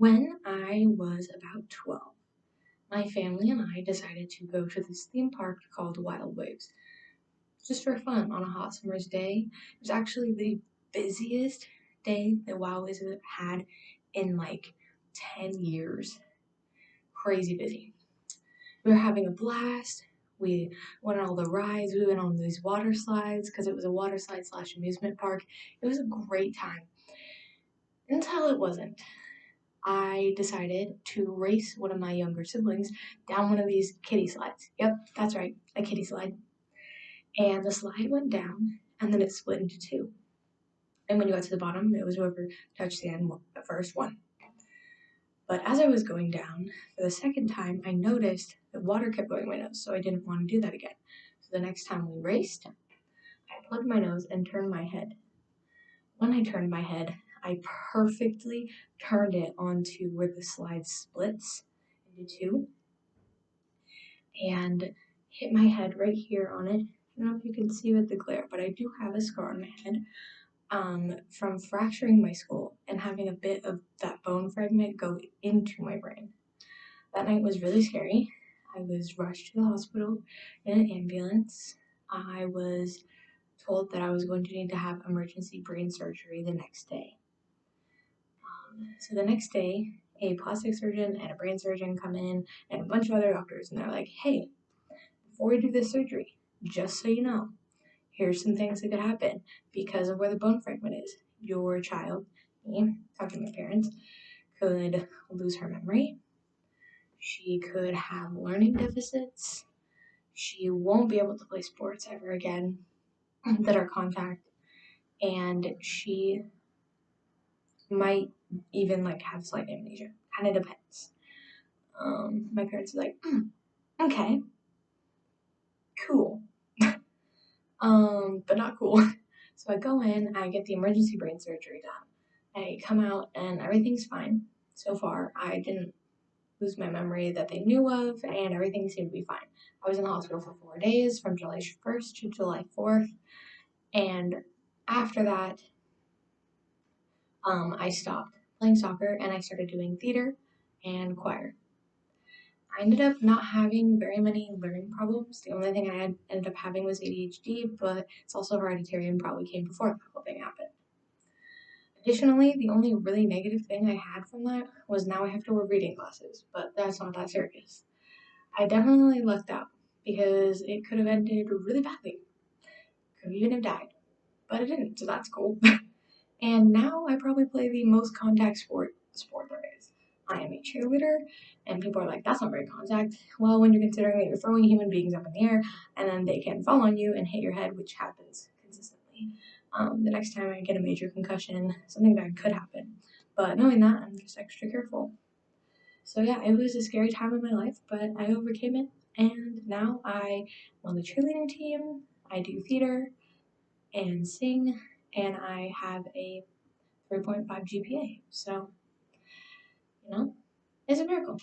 When I was about 12, my family and I decided to go to this theme park called Wild Waves, just for fun on a hot summer's day. It was actually the busiest day that Wild Waves has had in like 10 years. Crazy busy. We were having a blast. We went on all the rides. We went on these water slides because it was a water slide slash amusement park. It was a great time until it wasn't. I decided to race one of my younger siblings down one of these kiddie slides. Yep, that's right, a kiddie slide. And the slide went down, and then it split into two. And when you got to the bottom, it was whoever touched the end first won. But as I was going down for the second time, I noticed that water kept going in my nose, so I didn't want to do that again. So the next time we raced, I plugged my nose and turned my head. When I turned my head, I perfectly turned it onto where the slide splits into two and hit my head right here on it. I don't know if you can see with the glare, but I do have a scar on my head from fracturing my skull and having a bit of that bone fragment go into my brain. That night was really scary. I was rushed to the hospital in an ambulance. I was told that I was going to need to have emergency brain surgery the next day. So the next day, a plastic surgeon and a brain surgeon come in and a bunch of other doctors, and they're like, hey, before we do this surgery, just so you know, here's some things that could happen because of where the bone fragment is. Your child, me, talking to my parents, could lose her memory. She could have learning deficits. She won't be able to play sports ever again that are contact. And she might even like have slight amnesia. Kind of depends. My parents are like, okay, cool. But not cool. So I go in, I get the emergency brain surgery done. I come out and everything's fine. So far, I didn't lose my memory that they knew of, and everything seemed to be fine. I was in the hospital for 4 days, from July 1st to July 4th, and after that, I stopped playing soccer and I started doing theater and choir. I ended up not having very many learning problems. The only thing I ended up having was ADHD, but it's also hereditary and probably came before the whole thing happened. Additionally, the only really negative thing I had from that was now I have to wear reading glasses, but that's not that serious. I definitely lucked out because it could have ended really badly. Could even have died, but it didn't, so that's cool. And now I probably play the most contact sport there is. I am a cheerleader, and people are like, that's not very contact. Well, when you're considering that you're throwing human beings up in the air, and then they can fall on you and hit your head, which happens consistently. The next time I get a major concussion, something bad could happen. But knowing that, I'm just extra careful. So yeah, it was a scary time in my life, but I overcame it, and now I'm on the cheerleading team, I do theater and sing, and I have a 3.5 GPA. So, it's a miracle.